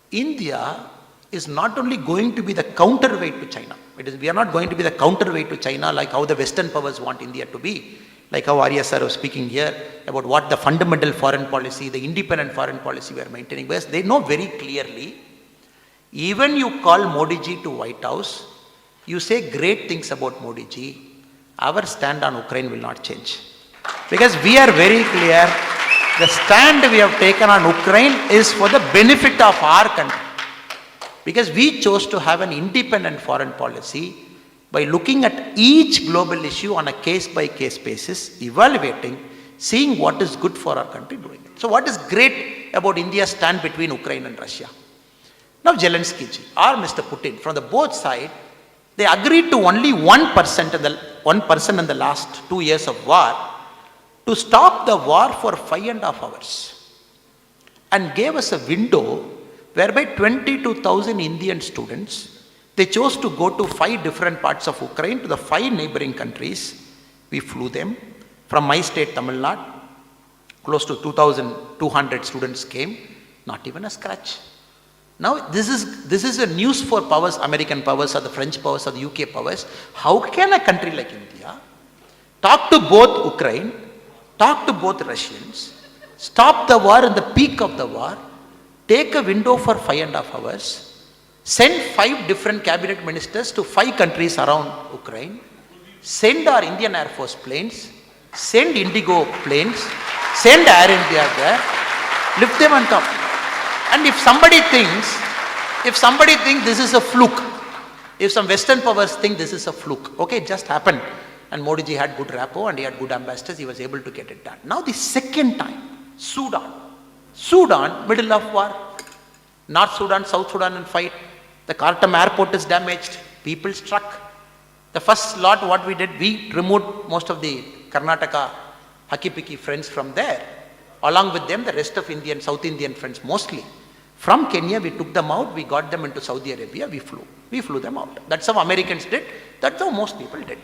India is not only going to be the counterweight to China. We are not going to be the counterweight to China like how the Western powers want India to be. Like how Arya sir was speaking here about what the fundamental foreign policy, the independent foreign policy we are maintaining. Because they know very clearly, even you call Modi ji to White House, you say great things about Modi ji, our stand on Ukraine will not change. Because we are very clear, the stand we have taken on Ukraine is for the benefit of our country. Because we chose to have an independent foreign policy by looking at each global issue on a case-by-case basis, evaluating, seeing what is good for our country, doing it. So what is great about India's stand between Ukraine and Russia? Now Zelensky ji or Mr. Putin, from the both sides, they agreed to only 1% in the last 2 years of war, to stop the war for 5.5 hours and gave us a window whereby 22,000 Indian students, they chose to go to 5 different parts of Ukraine, to the 5 neighboring countries. We flew them from my state, Tamil Nadu. Close to 2,200 students came, not even a scratch. Now this is a news for powers, American powers or the French powers or the UK powers. How can a country like India talk to both Ukraine, talk to both Russians, stop the war in the peak of the war, take a window for 5.5 hours, send 5 different cabinet ministers to 5 countries around Ukraine, send our Indian Air Force planes, send Indigo planes, send Air India there, lift them on top. And if somebody thinks this is a fluke, if some Western powers think this is a fluke, okay, it just happened. And Modi ji had good rapport and he had good ambassadors, he was able to get it done. Now the second time, Sudan, middle of war. North Sudan, South Sudan in fight. The Khartoum airport is damaged. People struck. The first lot what we did, we removed most of the Karnataka Hakipiki friends from there. Along with them, the rest of Indian, South Indian friends mostly. From Kenya, we took them out, we got them into Saudi Arabia, we flew them out. That's how Americans did, that's how most people did.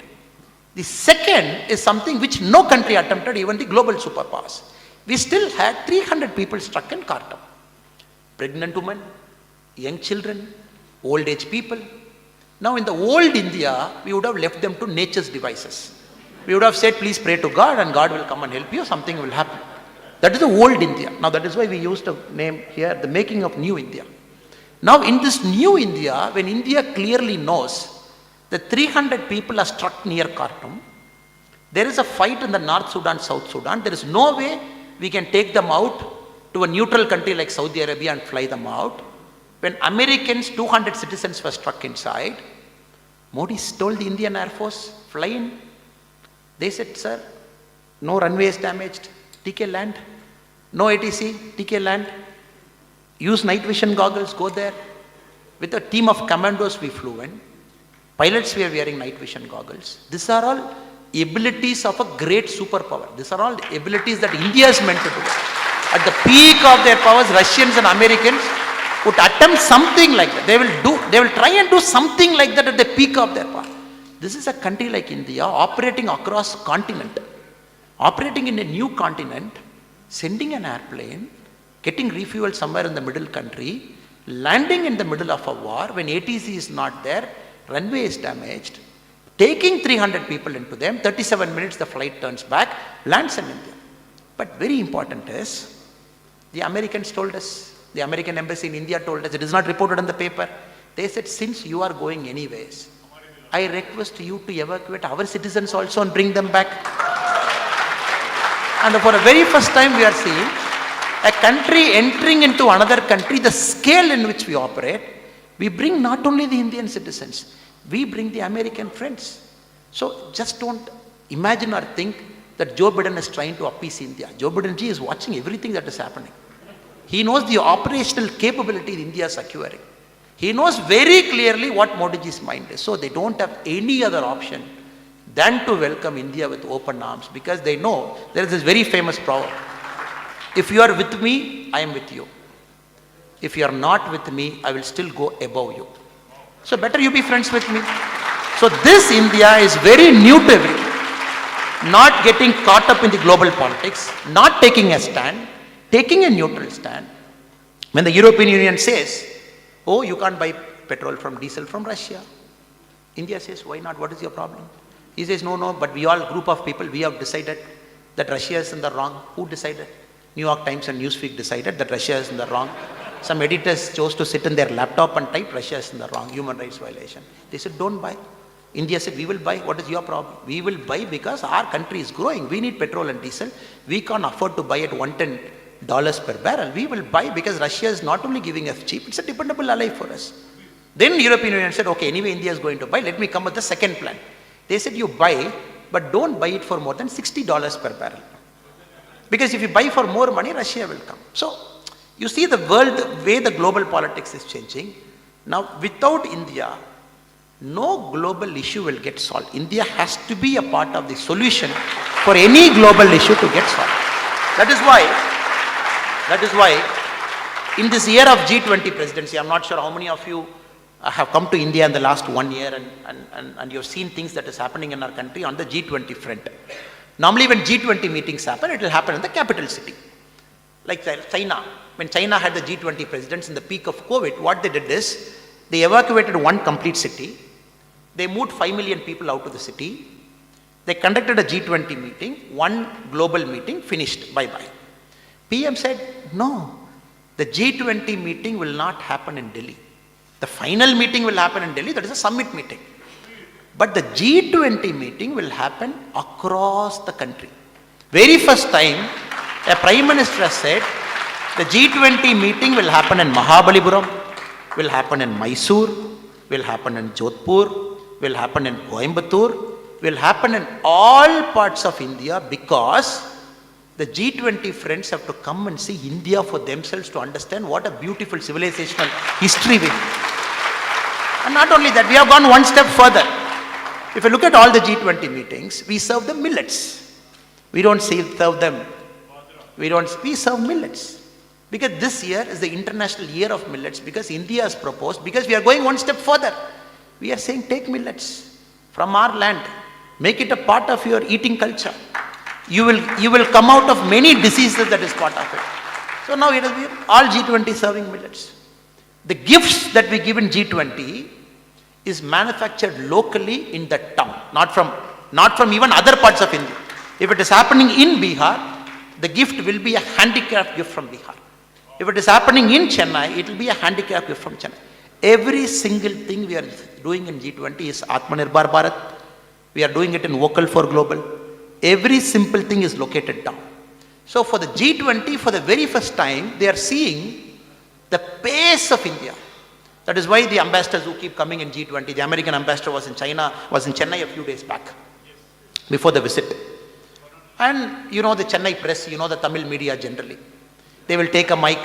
The second is something which no country attempted, even the global superpowers. We still had 300 people struck in Khartoum. Pregnant women, young children, old age people. Now in the old India, we would have left them to nature's devices. We would have said, please pray to God and God will come and help you, something will happen. That is the old India. Now that is why we used the name here, the making of new India. Now in this new India, when India clearly knows that 300 people are struck near Khartoum, there is a fight in the North Sudan, South Sudan, there is no way we can take them out to a neutral country like Saudi Arabia and fly them out. When Americans, 200 citizens were struck inside, Modi told the Indian Air Force, fly in. They said, sir, no runway is damaged, TK land. No ATC, TK land. Use night vision goggles, go there. With a team of commandos we flew in. Pilots were wearing night vision goggles. These are all abilities of a great superpower. These are all the abilities that India is meant to do. At the peak of their powers, Russians and Americans would attempt something like that. They will try and do something like that at the peak of their power. This is a country like India operating across continent, operating in a new continent, sending an airplane, getting refueled somewhere in the middle country, landing in the middle of a war when ATC is not there, runway is damaged, taking 300 people into them, 37 minutes the flight turns back, lands in India. But very important is, the Americans told us, the American embassy in India told us, it is not reported in the paper. They said, since you are going anyways, I request you to evacuate our citizens also and bring them back. And for the very first time we are seeing a country entering into another country, the scale in which we operate, we bring not only the Indian citizens, we bring the American friends. So just don't imagine or think that Joe Biden is trying to appease India. Joe Biden ji is watching everything that is happening. He knows the operational capability India is acquiring. He knows very clearly what Modi ji's mind is. So they don't have any other option than to welcome India with open arms, because they know there is this very famous proverb. If you are with me, I am with you. If you are not with me, I will still go above you. So better you be friends with me. So this India is very new to everything. Not getting caught up in the global politics, not taking a stand, taking a neutral stand. When the European Union says, oh, you can't buy petrol from diesel from Russia. India says, why not? What is your problem? He says, no, but we all, group of people, we have decided that Russia is in the wrong. Who decided? New York Times and Newsweek decided that Russia is in the wrong. Some editors chose to sit in their laptop and type, Russia is in the wrong, human rights violation. They said, don't buy. India said, we will buy. What is your problem? We will buy because our country is growing. We need petrol and diesel. We can't afford to buy at $110 per barrel. We will buy because Russia is not only giving us cheap, it's a dependable ally for us. Then the European Union said, okay, anyway, India is going to buy. Let me come with the second plan. They said, you buy, but don't buy it for more than $60 per barrel. Because if you buy for more money, Russia will come. So, you see the world, the way the global politics is changing. Now, without India, no global issue will get solved. India has to be a part of the solution for any global issue to get solved. That is why in this year of G20 presidency, I'm not sure how many of you have come to India in the last 1 year and you've seen things that is happening in our country on the G20 front. Normally when G20 meetings happen, it will happen in the capital city. Like China, when China had the G20 presidents in the peak of COVID, what they did is, they evacuated one complete city, they moved 5 million people out of the city, they conducted a G20 meeting, one global meeting, finished, bye-bye. PM said, no, the G20 meeting will not happen in Delhi. The final meeting will happen in Delhi, that is a summit meeting. But the G20 meeting will happen across the country. Very first time, a Prime Minister has said, the G20 meeting will happen in Mahabalipuram, will happen in Mysore, will happen in Jodhpur, will happen in Coimbatore, will happen in all parts of India, because the G20 friends have to come and see India for themselves to understand what a beautiful civilizational history we have. And not only that, we have gone one step further. If you look at all the G20 meetings, we serve them millets. We don't serve them, we serve millets. Because this year is the International Year of Millets, because India has proposed, because we are going one step further. We are saying, take millets from our land, make it a part of your eating culture. You will come out of many diseases that is part of it. So now it will be all G20 serving millets. The gifts that we give in G20 is manufactured locally in the town, not from even other parts of India. If it is happening in Bihar, the gift will be a handicraft gift from Bihar. If it is happening in Chennai, it will be a handicraft gift from Chennai. Every single thing we are doing in G20 is Atmanirbhar Bharat. We are doing it in Vocal for Global. Every simple thing is located down. So for the G20, for the very first time, they are seeing the pace of India. That is why the ambassadors who keep coming in G20, the American ambassador was in Chennai a few days back, before the visit. And you know the Chennai press, you know the Tamil media generally. They will take a mic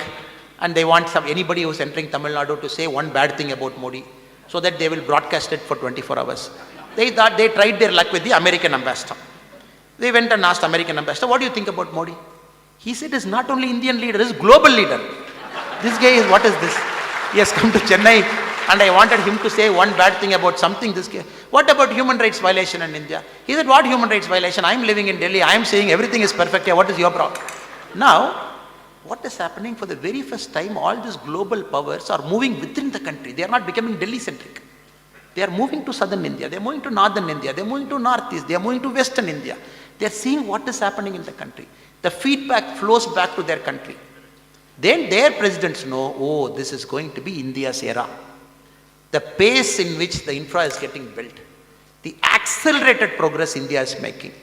and they want anybody who is entering Tamil Nadu to say one bad thing about Modi, so that they will broadcast it for 24 hours. They tried their luck with the American ambassador. They went and asked American ambassador, what do you think about Modi? He said, it's not only Indian leader, it's global leader. This guy is, what is this? He has come to Chennai and I wanted him to say one bad thing about something. This guy, what about human rights violation in India? He said, what human rights violation? I am living in Delhi. I am saying everything is perfect here. What is your problem? Now, what is happening for the very first time, all these global powers are moving within the country. They are not becoming Delhi-centric. They are moving to southern India. They are moving to northern India. They are moving to northeast. They are moving to western India. They are seeing what is happening in the country. The feedback flows back to their country. Then their presidents know, oh, this is going to be India's era. The pace in which the infra is getting built, the accelerated progress India is making,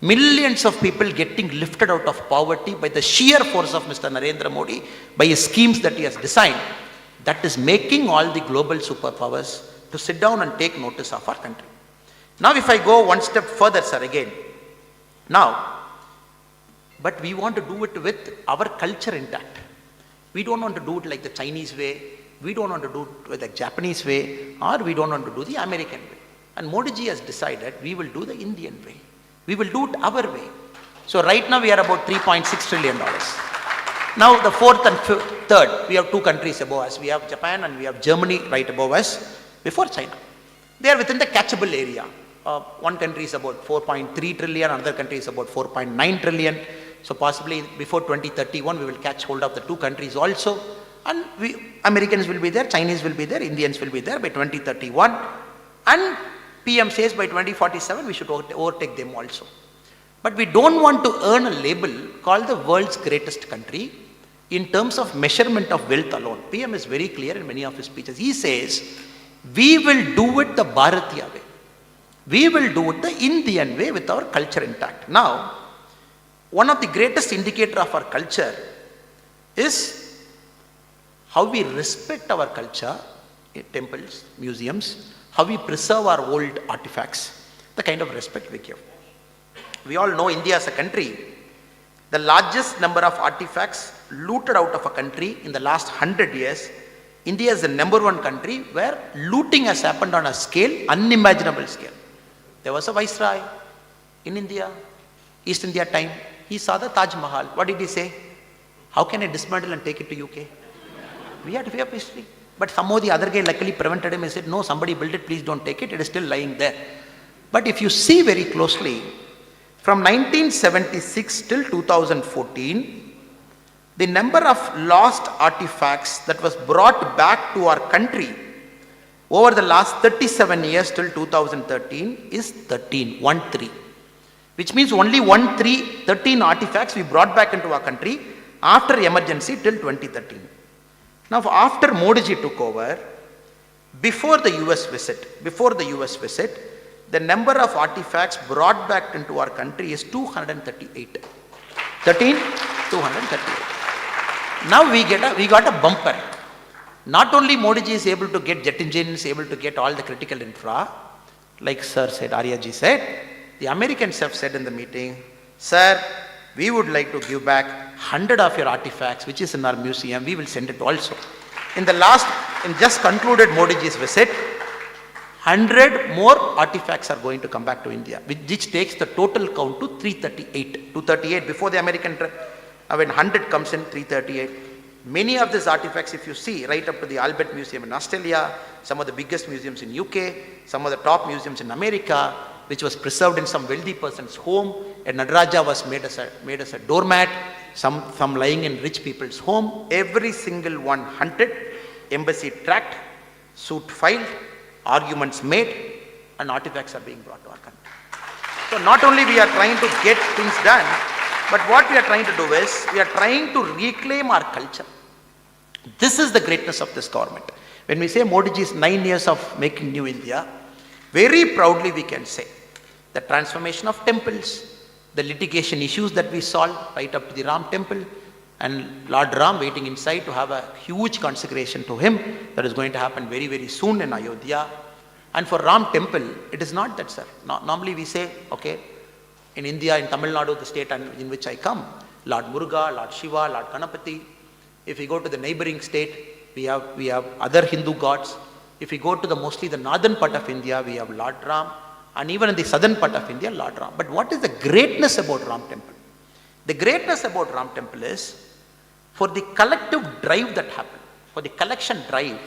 millions of people getting lifted out of poverty by the sheer force of Mr. Narendra Modi, by his schemes that he has designed, that is making all the global superpowers to sit down and take notice of our country. Now if I go one step further, sir, again, now, but we want to do it with our culture intact. We don't want to do it like the Chinese way, we don't want to do it with the Japanese way, or we don't want to do the American way. And Modi ji has decided we will do the Indian way. We will do it our way. So right now we are about $3.6 trillion. Now the fourth and third, we have two countries above us. We have Japan and we have Germany right above us, before China. They are within the catchable area. One country is about 4.3 trillion, another country is about 4.9 trillion. So possibly before 2031, we will catch hold of the two countries also. And Americans will be there, Chinese will be there, Indians will be there by 2031. And PM says by 2047, we should overtake them also. But we don't want to earn a label called the world's greatest country in terms of measurement of wealth alone. PM is very clear in many of his speeches. He says, we will do it the Bharatiya way. We will do it the Indian way with our culture intact. Now, one of the greatest indicator of our culture is how we respect our culture, temples, museums, how we preserve our old artifacts, the kind of respect we give. We all know India as a country, the largest number of artifacts looted out of a country in the last 100 years India is the #1 country where looting has happened on a scale, unimaginable scale. There was a viceroy in India, East India time. He saw the Taj Mahal. What did he say? How can I dismantle and take it to UK? We have history. But somehow the other guy luckily prevented him and said, no, somebody built it, please don't take it. It is still lying there. But if you see very closely, from 1976 till 2014, the number of lost artifacts that was brought back to our country over the last 37 years till 2013 is 13, which means only 13 artifacts we brought back into our country after emergency till 2013. Now, after Modi ji took over, before the US visit, the number of artifacts brought back into our country is 238. 238. Now we got a bumper. Not only Modi ji is able to get jet engines, able to get all the critical infra, like Sir said, Arya ji said, the Americans have said in the meeting, sir, we would like to give back 100 of your artifacts, which is in our museum. We will send it also. In just concluded Modi ji's visit, 100 more artifacts are going to come back to India, which takes the total count to 338. 238 before the American trip. When 100 comes in, 338. Many of these artifacts, if you see, right up to the Albert Museum in Australia, some of the biggest museums in UK, some of the top museums in America, which was preserved in some wealthy person's home, and Nadaraja was made as a doormat, some lying in rich people's home. Every single one hunted, embassy tracked, suit filed, arguments made, and artifacts are being brought to our country. So not only we are trying to get things done, but what we are trying to do is, we are trying to reclaim our culture. This is the greatness of this government. When we say Modi ji's 9 years of making new India, very proudly we can say the transformation of temples, the litigation issues that we solved right up to the Ram temple, and Lord Ram waiting inside to have a huge consecration to him that is going to happen very, very soon in Ayodhya. And for Ram temple, it is not that, sir. Normally we say, okay, in India, in Tamil Nadu, the state in which I come, Lord Muruga, Lord Shiva, Lord Ganapati. If we go to the neighboring state, we have other Hindu gods. If we go to mostly the northern part of India, we have Lord Ram, and even in the southern part of India, Lord Ram. But what is the greatness about Ram temple? The greatness about Ram temple is, for the collective drive that happened, for the collection drive,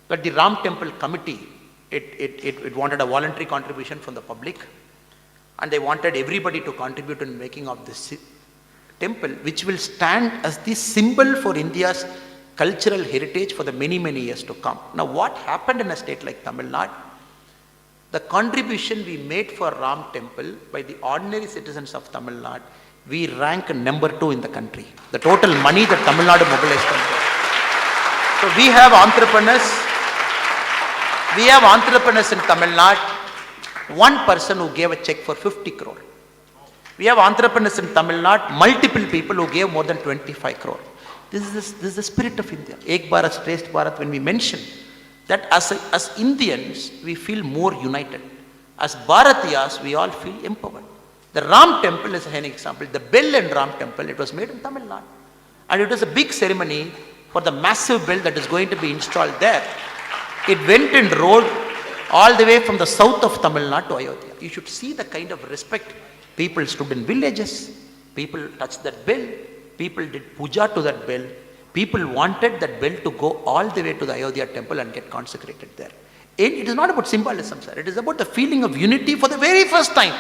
that the Ram temple committee, it wanted a voluntary contribution from the public, and they wanted everybody to contribute in making of this temple, which will stand as the symbol for India's cultural heritage for the many, many years to come. Now, what happened in a state like Tamil Nadu? The contribution we made for Ram temple by the ordinary citizens of Tamil Nadu, we rank #2 in the country. The total money that Tamil Nadu mobilized from there. So we have entrepreneurs in Tamil Nadu. One person who gave a check for 50 crore. We have entrepreneurs in Tamil Nadu, multiple people who gave more than 25 crore. This is the spirit of India. Ek Bharat, Shresth Bharat, when we mention that as Indians, we feel more united. As Bharatiyas, we all feel empowered. The Ram temple is an example. The bell in Ram temple, it was made in Tamil Nadu. And it was a big ceremony for the massive bell that is going to be installed there. It went and rode all the way from the south of Tamil Nadu to Ayodhya. You should see the kind of respect. People stood in villages, people touched that bell, people did puja to that bell, people wanted that bell to go all the way to the Ayodhya temple and get consecrated there. It is not about symbolism, sir. It is about the feeling of unity for the very first time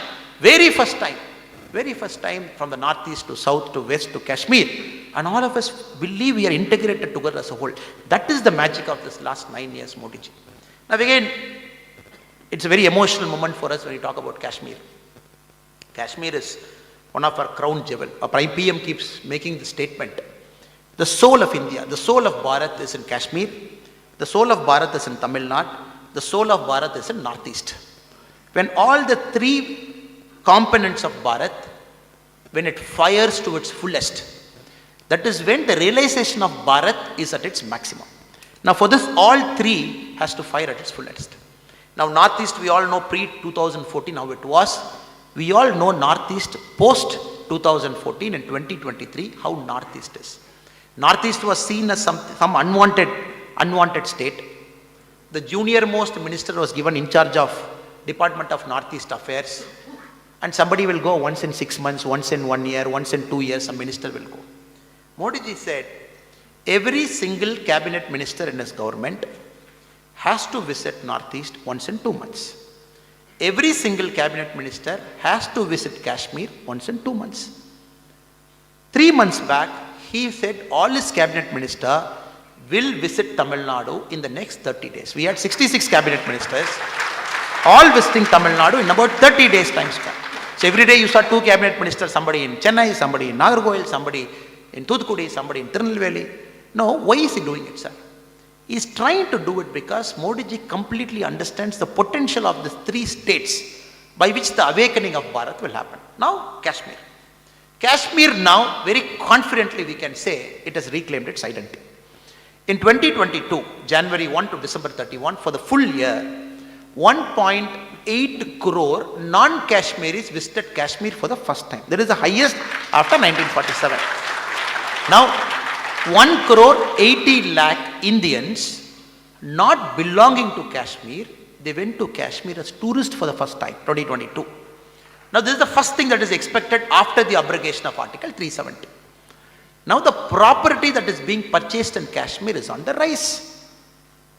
from the northeast to south to west to Kashmir. And all of us believe we are integrated together as a whole. That is the magic of this last 9 years, Modi ji. Now again, it's a very emotional moment for us when we talk about Kashmir. Kashmir is one of our crown jewel. Our PM keeps making the statement. The soul of India, the soul of Bharat is in Kashmir. The soul of Bharat is in Tamil Nadu. The soul of Bharat is in Northeast. When all the three components of Bharat, when it fires to its fullest, that is when the realization of Bharat is at its maximum. Now for this, all three has to fire at its fullest. Now Northeast, we all know pre-2014 how it was. We all know Northeast post-2014 and 2023 how Northeast is. Northeast was seen as some unwanted unwanted state. The junior most minister was given in charge of Department of Northeast Affairs, and somebody will go once in 6 months, once in 1 year, once in 2 years, some minister will go. Modi ji said, every single cabinet minister in his government has to visit Northeast once in 2 months. Every single cabinet minister has to visit Kashmir once in 2 months. 3 months back, he said all his cabinet minister will visit Tamil Nadu in the next 30 days. We had 66 cabinet ministers, all visiting Tamil Nadu in about 30 days time span. So every day you saw 2 cabinet ministers, somebody in Chennai, somebody in Nagarkoil, somebody in Thoothukudi, somebody in Tirunelveli. No, why is he doing it, sir? He is trying to do it because Modi ji completely understands the potential of the 3 states by which the awakening of Bharat will happen. Now, Kashmir. Kashmir now, very confidently we can say, it has reclaimed its identity. In 2022, January 1 to December 31, for the full year, 1.8 crore non-Kashmiris visited Kashmir for the first time. That is the highest after 1947. Now, 1 crore 80 lakh Indians not belonging to Kashmir, they went to Kashmir as tourists for the first time, 2022. Now, this is the first thing that is expected after the abrogation of Article 370. Now, the property that is being purchased in Kashmir is on the rise.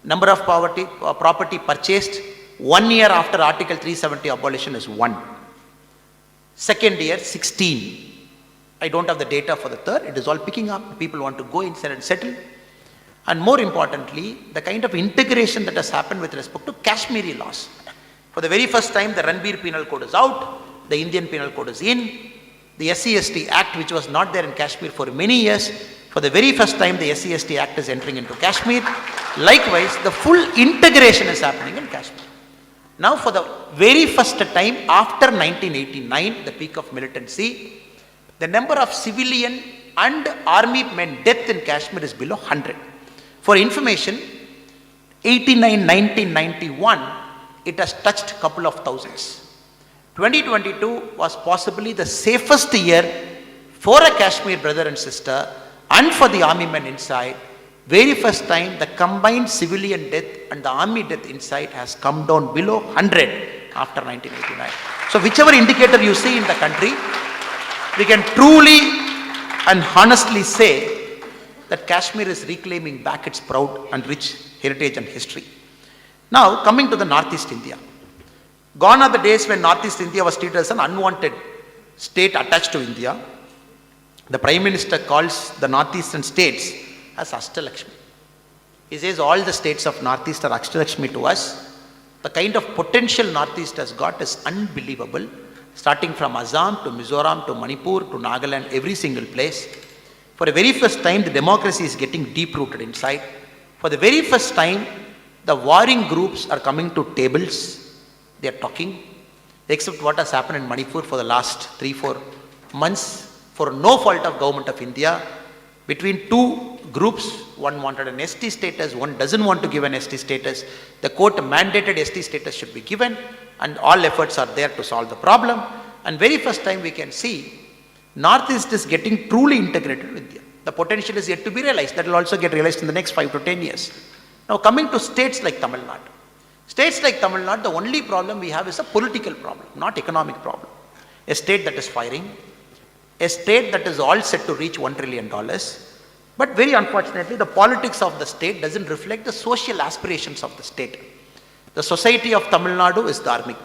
Number of property purchased 1 year after Article 370 abolition is 1. Second year, 16. I don't have the data for the third. It is all picking up. People want to go inside and settle. And more importantly, the kind of integration that has happened with respect to Kashmiri laws. For the very first time, the Ranbir Penal Code is out. The Indian Penal Code is in. The SC/ST Act, which was not there in Kashmir for many years, for the very first time, the SC/ST Act is entering into Kashmir. Likewise, the full integration is happening in Kashmir. Now, for the very first time after 1989, the peak of militancy, the number of civilian and army men death in Kashmir is below 100. For information, 89, 1991, it has touched a couple of thousands. 2022 was possibly the safest year for a Kashmir brother and sister and for the army men inside. Very first time the combined civilian death and the army death inside has come down below 100 after 1989. So whichever indicator you see in the country, we can truly and honestly say that Kashmir is reclaiming back its proud and rich heritage and history. Now, coming to the Northeast India. Gone are the days when Northeast India was treated as an unwanted state attached to India. The Prime Minister calls the Northeastern states as Ashtalakshmi. He says all the states of Northeast are Ashtalakshmi to us. The kind of potential Northeast has got is unbelievable. Starting from Assam to Mizoram to Manipur to Nagaland, every single place. For the very first time, the democracy is getting deep-rooted inside. For the very first time, the warring groups are coming to tables. They are talking, except what has happened in Manipur for the last 3-4 months, for no fault of government of India. Between 2 groups, one wanted an ST status, one doesn't want to give an ST status. The court mandated ST status should be given, and all efforts are there to solve the problem. And very first time we can see Northeast is getting truly integrated with India. The potential is yet to be realized. That will also get realized in the next 5 to 10 years. Now, coming to states like Tamil Nadu. States like Tamil Nadu, the only problem we have is a political problem, not economic problem. A state that is firing, a state that is all set to reach $1 trillion. But very unfortunately, the politics of the state doesn't reflect the social aspirations of the state. The society of Tamil Nadu is dharmic.